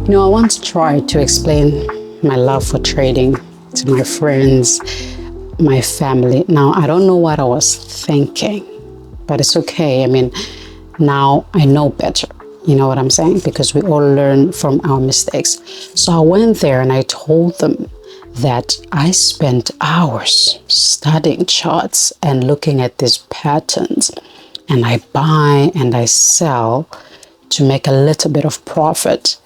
You know, I once tried to explain my love for trading to my friends, my family. Now, I don't know what I was thinking, but it's okay. I mean, now I know better. You know what I'm saying? Because we all learn from our mistakes. So I went there and I told them that I spent hours studying charts and looking at these patterns, and I buy and I sell to make a little bit of profit.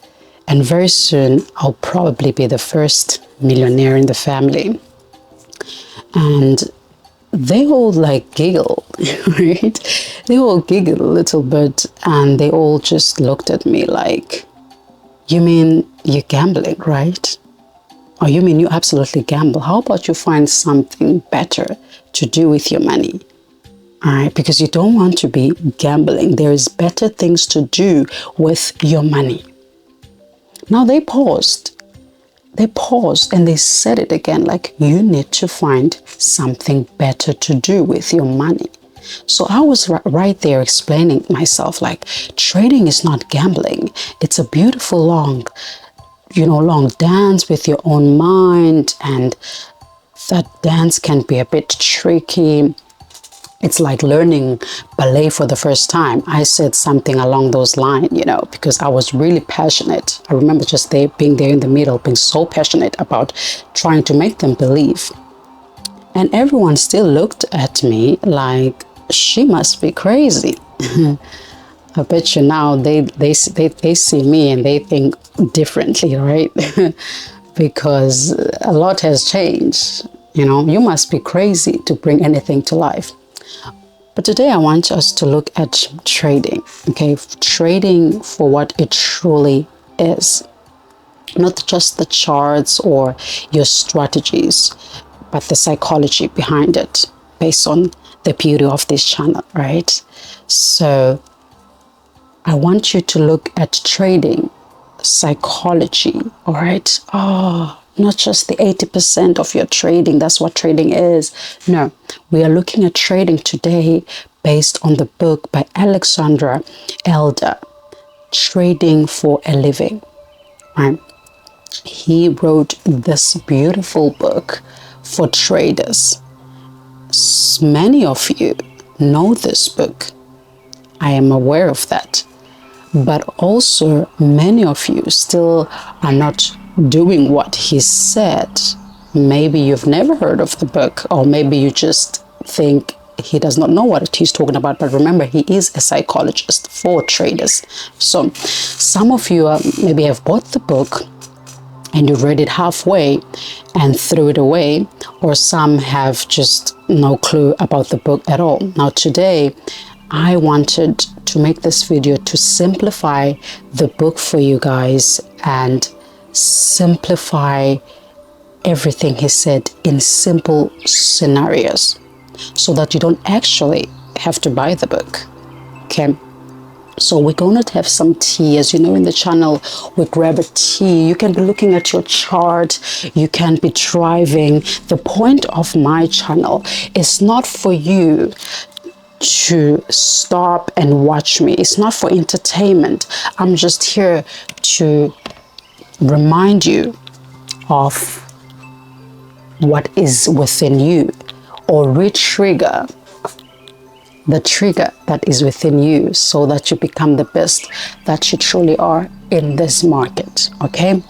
And very soon, I'll probably be the first millionaire in the family. And they all like giggle, right? They all giggled a little bit, and they all just looked at me like, you mean you're gambling, right? Or you mean you absolutely gamble? How about you find something better to do with your money? All right, because you don't want to be gambling. There is better things to do with your money. Now they paused and they said it again, like, you need to find something better to do with your money. So I was right there explaining myself, like, trading is not gambling. It's a beautiful long dance with your own mind, and that dance can be a bit tricky. It's like learning ballet for the first time. I said something along those lines, because I was really passionate. I remember just being there in the middle, being so passionate about trying to make them believe. And everyone still looked at me like, she must be crazy. I bet you now they see me and they think differently, right? Because a lot has changed. You must be crazy to bring anything to life. But today I want us to look at trading, okay? Trading for what it truly is. Not just the charts or your strategies, but the psychology behind it, based on the beauty of this channel, right? So I want you to look at trading psychology, all right? Not just the 80% of your trading. That's what trading is. No, we are looking at trading today based on the book by Alexandra Elder, Trading for a Living. Right? He wrote this beautiful book for traders. Many of you know this book. I am aware of that. But also many of you still are not doing what he said. Maybe you've never heard of the book, or maybe you just think he does not know what he's talking about. But remember, he is a psychologist for traders. So some of you maybe have bought the book and you've read it halfway and threw it away, or some have just no clue about the book at all. Now today, I wanted to make this video to simplify the book for you guys and simplify everything he said in simple scenarios, so that you don't actually have to buy the book. Okay, so we're going to have some tea. As you know, in the channel we grab a tea. You can be looking at your chart, you can be driving. The point of my channel is not for you to stop and watch me. It's not for entertainment. I'm just here to remind you of what is within you, or re-trigger the trigger that is within you, so that you become the best that you truly are in this market. Okay,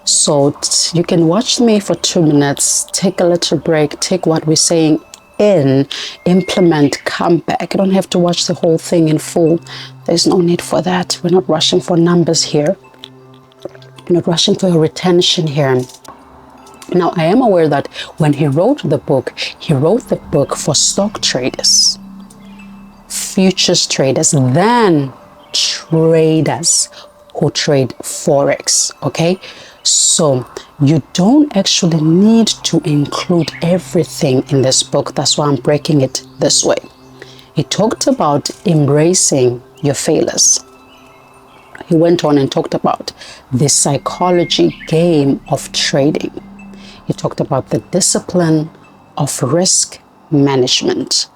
so you can watch me for 2 minutes, take a little break, take what we're saying in, implement, come back. You don't have to watch the whole thing in full. There's no need for that. We're not rushing for numbers here. We're not rushing for your retention here. Now, I am aware that when he wrote the book for stock traders, futures traders, then traders who trade Forex, okay? So you don't actually need to include everything in this book. That's why I'm breaking it this way. He talked about embracing your failures. He went on and talked about the psychology game of trading. He talked about the discipline of risk management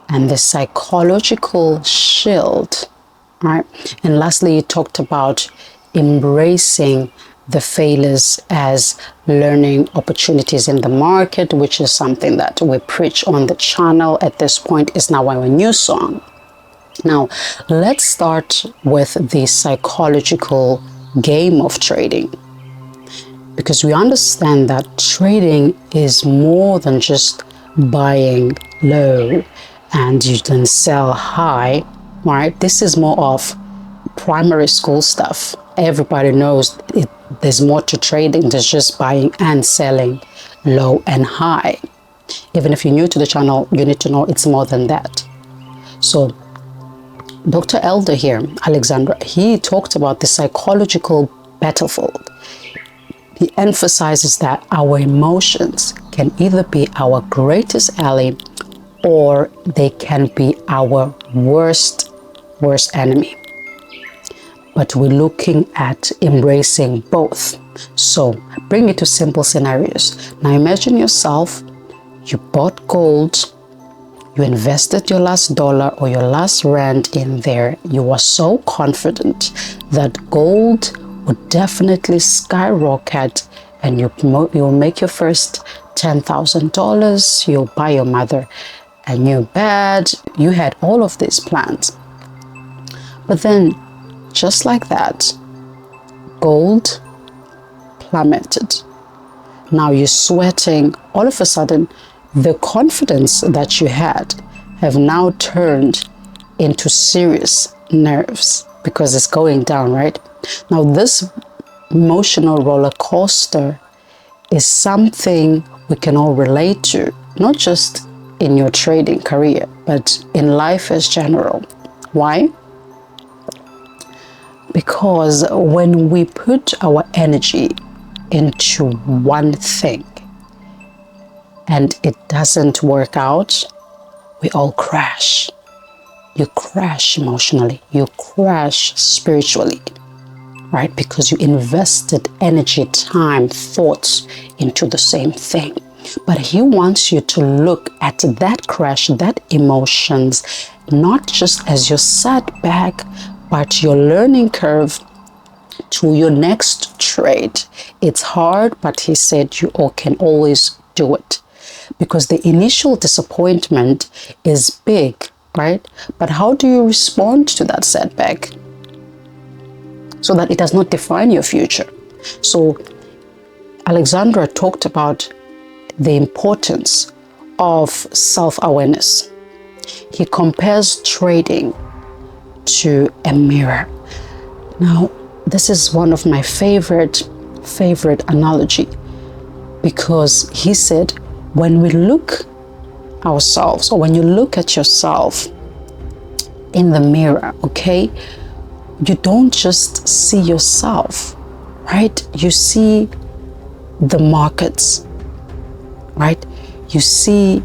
and the psychological shield, right? And lastly, he talked about embracing the failures as learning opportunities in the market, which is something that we preach on the channel at this point. Is now our new song. Now, let's start with the psychological game of trading, because we understand that trading is more than just buying low and you then sell high, right? This is more of primary school stuff. Everybody knows there's more to trading than just buying and selling low and high. Even if you're new to the channel, you need to know it's more than that. So Dr. Elder here, Alexandra, he talked about the psychological battlefield. He emphasizes that our emotions can either be our greatest ally or they can be our worst enemy. But we're looking at embracing both. So bring it to simple scenarios. Now imagine yourself, you bought gold, you invested your last dollar or your last rand in there. You were so confident that gold would definitely skyrocket and you'll make your first $10,000. You'll buy your mother a new bed. You had all of these plans. But then, just like that, gold plummeted. Now you're sweating. All of a sudden, the confidence that you had have now turned into serious nerves because it's going down, right? Now, this emotional roller coaster is something we can all relate to, not just in your trading career, but in life as general. Why? Because when we put our energy into one thing and it doesn't work out, we all crash. You crash emotionally, you crash spiritually, right? Because you invested energy, time, thoughts into the same thing. But he wants you to look at that crash, that emotions, not just as your setback, but your learning curve to your next trade. It's hard, but he said you all can always do it. Because the initial disappointment is big, right? But how do you respond to that setback so that it does not define your future? So Alexandra talked about the importance of self-awareness. He compares trading to a mirror. Now, this is one of my favorite analogy, because he said, when we look ourselves, or when you look at yourself in the mirror, okay, you don't just see yourself, right? You see the markets, right? You see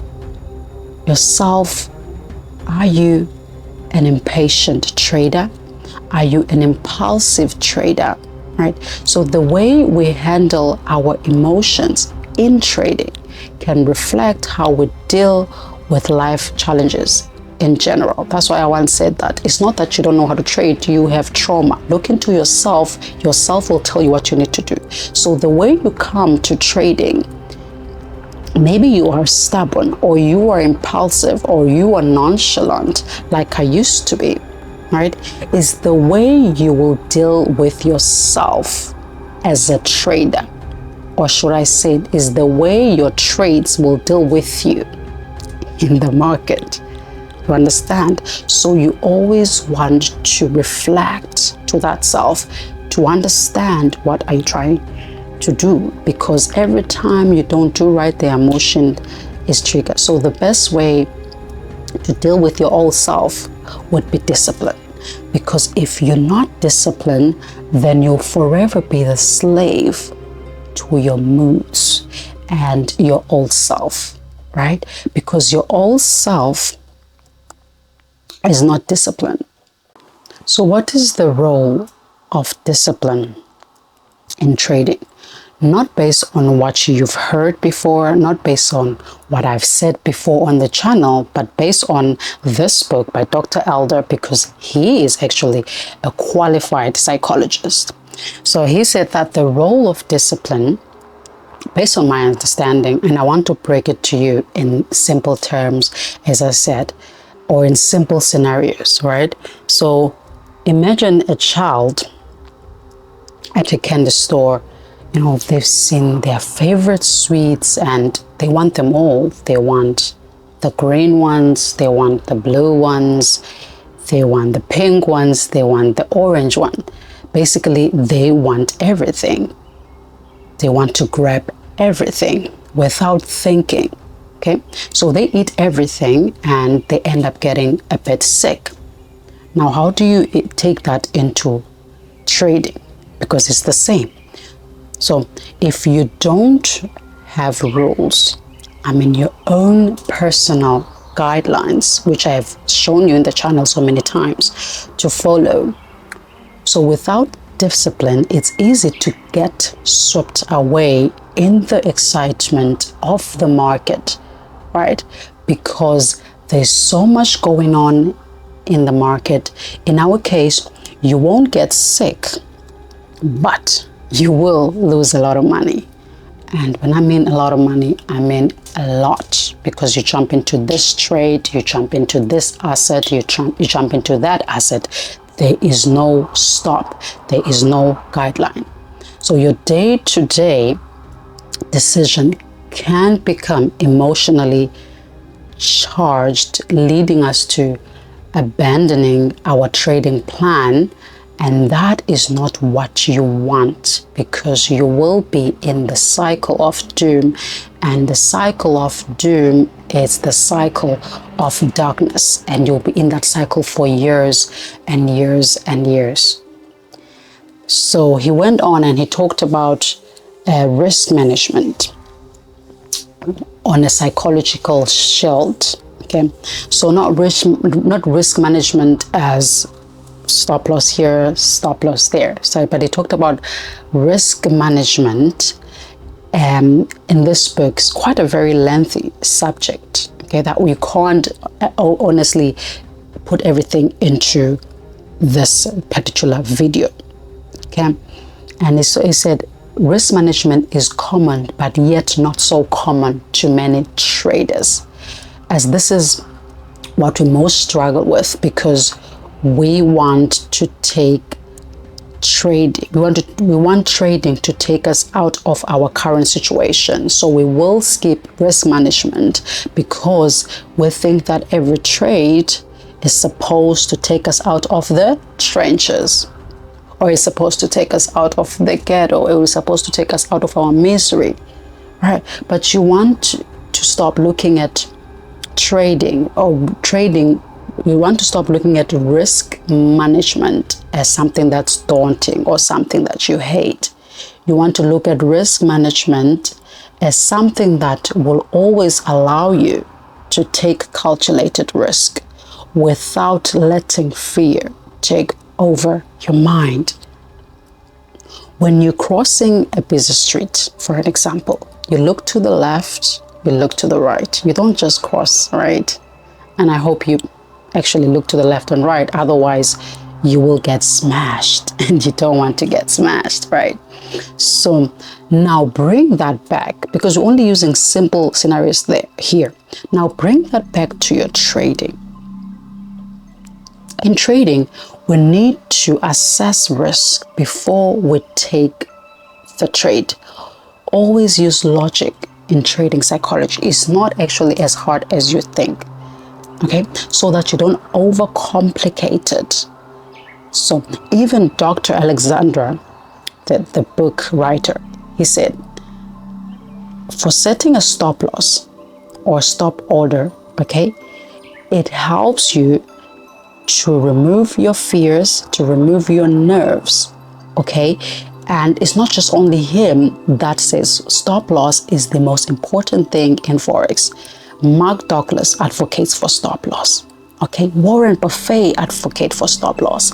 yourself. Are you an impatient trader? Are you an impulsive trader, right? So the way we handle our emotions in trading can reflect how we deal with life challenges in general. That's why I once said that it's not that you don't know how to trade, you have trauma. Look into yourself will tell you what you need to do. So the way you come to trading, maybe you are stubborn, or you are impulsive, or you are nonchalant like I used to be, right? Is the way you will deal with yourself as a trader. Or should I say, is the way your trades will deal with you. in the market. You understand? So you always want to reflect to that self to understand what are you trying to do, because every time you don't do right, the emotion is triggered. So the best way to deal with your old self would be discipline, because if you're not disciplined, then you'll forever be the slave to your moods and your old self, right? Because your old self is not disciplined. So what is the role of discipline in trading? Not based on what you've heard before, not based on what I've said before on the channel, but based on this book by Dr. Elder, because he is actually a qualified psychologist. So he said that the role of discipline, based on my understanding, and I want to break it to you in simple terms, as I said, or in simple scenarios, right? So imagine a child at a candy store. You know, they've seen their favorite sweets and they want them all. They want the green ones, they want the blue ones, they want the pink ones, they want the orange one. Basically, they want everything. They want to grab everything without thinking, okay? So they eat everything and they end up getting a bit sick. Now, how do you take that into trading? Because it's the same. So if you don't have rules, I mean your own personal guidelines, which I have shown you in the channel so many times to follow. So without discipline, it's easy to get swept away in the excitement of the market, right? Because there's so much going on in the market. In our case, you won't get sick, but you will lose a lot of money. And when I mean a lot of money, I mean a lot, because you jump into this trade, you jump into this asset, you jump into that asset. There is no stop. There is no guideline. So your day-to-day decision can become emotionally charged, leading us to abandoning our trading plan. And that is not what you want, because you will be in the cycle of doom. And the cycle of doom is the cycle of darkness. And you'll be in that cycle for years and years and years. So he went on and he talked about risk management on a psychological shield. Okay, so not risk management as stop loss here, stop loss there. So, but he talked about risk management in this book. It's quite a very lengthy subject, okay, that we can't honestly put everything into this particular video, okay. And he said risk management is common, but yet not so common to many traders, as this is what we most struggle with, because we want to take trading. We want trading to take us out of our current situation. So we will skip risk management because we think that every trade is supposed to take us out of the trenches, or is supposed to take us out of the ghetto, or is supposed to take us out of our misery, right? But you want to stop looking at trading. We want to stop looking at risk management as something that's daunting or something that you hate. You want to look at risk management as something that will always allow you to take calculated risk without letting fear take over your mind. When you're crossing a busy street, for an example, you look to the left, you look to the right. You don't just cross, right? And I hope you actually look to the left and right, otherwise you will get smashed, and you don't want to get smashed, right? So now bring that back, because we're only using simple scenarios here. Now bring that back to your trading. In trading, we need to assess risk before we take the trade. Always use logic in trading psychology. It's not actually as hard as you think. Okay, so that you don't overcomplicate it. So even Dr. Alexandra, the book writer, he said, for setting a stop loss or stop order, okay, it helps you to remove your fears, to remove your nerves, okay? And it's not just only him that says stop loss is the most important thing in Forex. Mark Douglas advocates for stop loss, okay? Warren Buffett advocates for stop loss.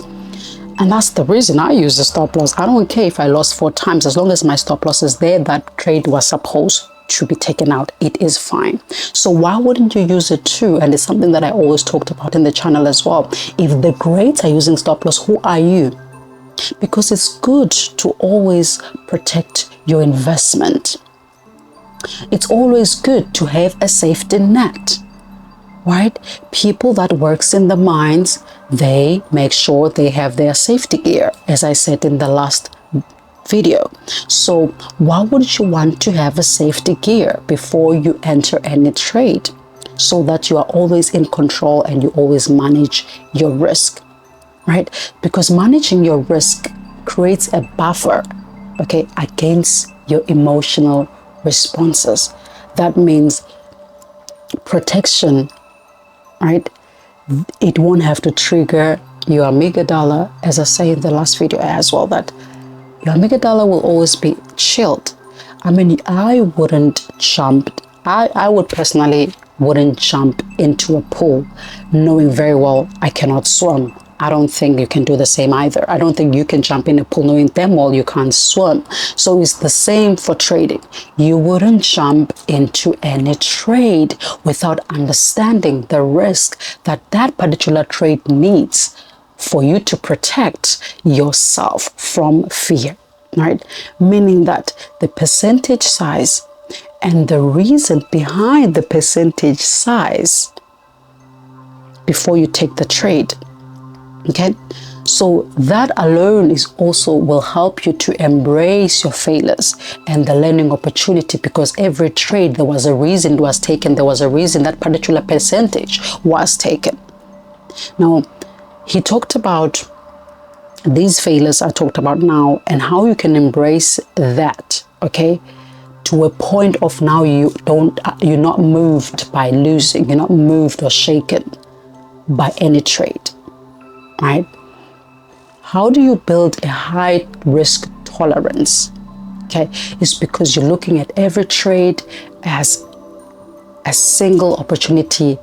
And that's the reason I use the stop loss. I don't care if I lost 4 times, as long as my stop loss is there, that trade was supposed to be taken out, it is fine. So why wouldn't you use it too? And it's something that I always talked about in the channel as well. If the greats are using stop loss, who are you? Because it's good to always protect your investment. It's always good to have a safety net, right? People that works in the mines, they make sure they have their safety gear, as I said in the last video. So why would you want to have a safety gear before you enter any trade, so that you are always in control and you always manage your risk, right? Because managing your risk creates a buffer, okay, against your emotional responses. That means protection, right? It won't have to trigger your amygdala, as I say in the last video as well, that your amygdala will always be chilled. I mean, I would personally wouldn't jump into a pool knowing very well I cannot swim. I don't think you can do the same either. I don't think you can jump in a pool knowing damn well you can't swim. So it's the same for trading. You wouldn't jump into any trade without understanding the risk that that particular trade needs for you to protect yourself from fear, right? Meaning that the percentage size and the reason behind the percentage size before you take the trade, okay? So that alone is also will help you to embrace your failures and the learning opportunity, because every trade, there was a reason it was taken. There was a reason that particular percentage was taken. Now, he talked about these failures I talked about now and how you can embrace that, okay, to a point of now you're not moved by losing, you're not moved or shaken by any trade, right? How do you build a high risk tolerance? Okay, it's because you're looking at every trade as a single opportunity.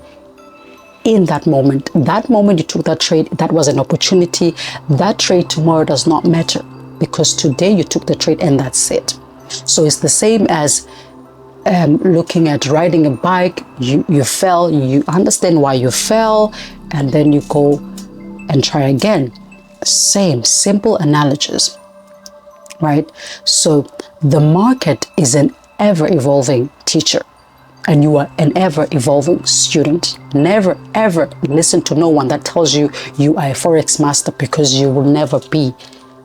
In that moment you took that trade, that was an opportunity. That trade tomorrow does not matter, because today you took the trade and that's it. So it's the same as looking at riding a bike. You fell, you understand why you fell, and then you go and try again. Same simple analogies, right? So the market is an ever-evolving teacher, and you are an ever-evolving student. Never ever listen to no one that tells you you are a Forex master, because you will never be.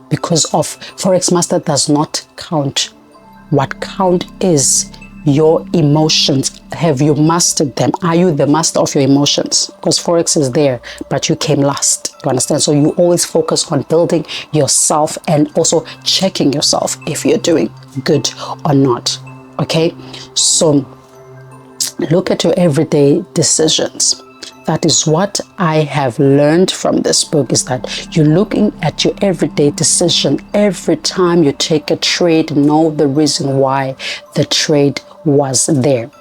Because of Forex master does not count. What count is your emotions. Have you mastered them? Are you the master of your emotions? Because Forex is there, but you came last. You understand? So you always focus on building yourself and also checking yourself if you're doing good or not. Okay? So look at your everyday decisions. That is what I have learned from this book, is that you're looking at your everyday decision. Every time you take a trade, know the reason why the trade was there.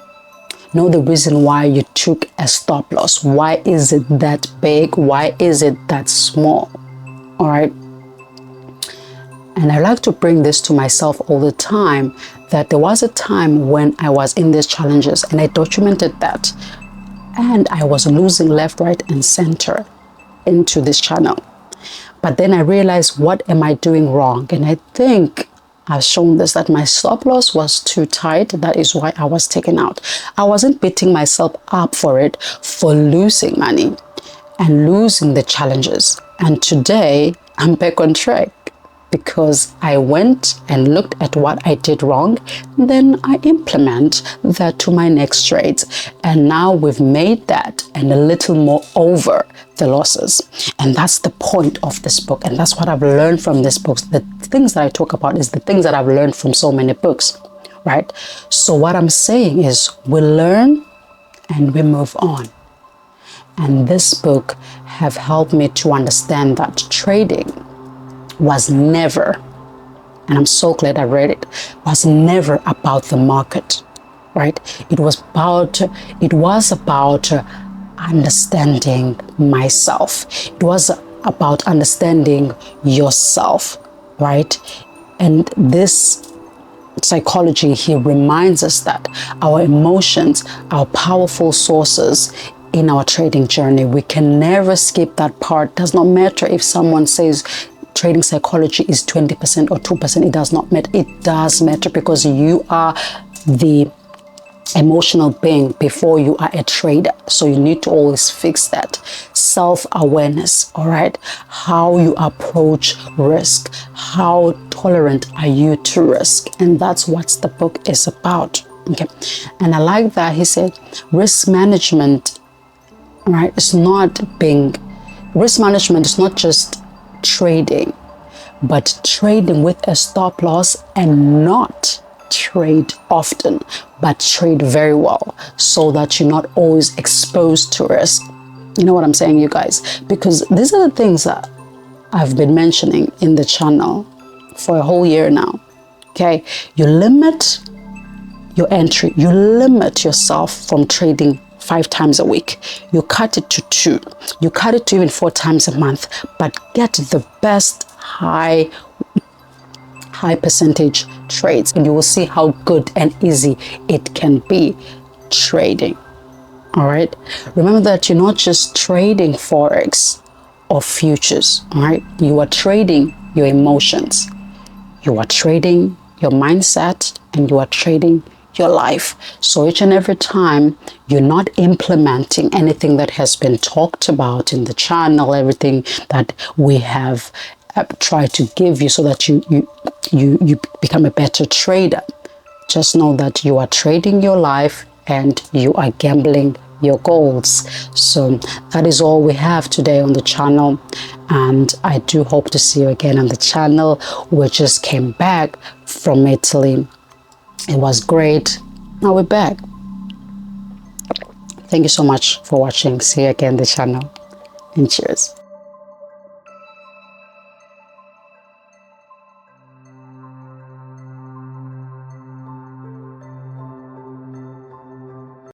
Know the reason why you took a stop loss. Why is it that big? Why is it that small? All right. And I like to bring this to myself all the time, that there was a time when I was in these challenges and I documented that. And I was losing left, right, and center into this channel. But then I realized, what am I doing wrong? And I think I've shown this, that my stop loss was too tight. That is why I was taken out. I wasn't beating myself up for it, for losing money and losing the challenges. And today I'm back on track. because I went and looked at what I did wrong. Then I implement that to my next trades. And now we've made that and a little more over the losses. And that's the point of this book. And that's what I've learned from this book. The things that I talk about is the things that I've learned from so many books, right? So what I'm saying is we learn and we move on. And this book have helped me to understand that trading was never, and I'm so glad I read it, was never about the market, right? It was about understanding myself. It was about understanding yourself, right? And this psychology here reminds us that our emotions are powerful sources in our trading journey. We can never skip that part. It does not matter if someone says trading psychology is 20% or 2%. It does not matter. It does matter because you are the emotional being before you are a trader. So you need to always fix that. Self-awareness, all right? How you approach risk. How tolerant are you to risk? And that's what the book is about, okay? And I like that he said risk management, right? Risk management is not just trading, but trading with a stop loss and not trade often, but trade very well so that you're not always exposed to risk. You know what I'm saying, you guys? Because these are the things that I've been mentioning in the channel for a whole year now, okay? You limit your entry. You limit yourself from trading 5 times a week. You cut it to 2. You cut it to even 4 times a month, but get the best high percentage trades, and you will see how good and easy it can be trading. All right. Remember that you're not just trading Forex or futures. All right. You are trading your emotions. You are trading your mindset, and you are trading your life. So each and every time you're not implementing anything that has been talked about in the channel, everything that we have tried to give you so that you become a better trader, just know that you are trading your life and you are gambling your goals. So that is all we have today on the channel, and I do hope to see you again on the channel. We just came back from Italy. It was great. Now we're back. Thank you so much for watching. See you again on the channel, and cheers.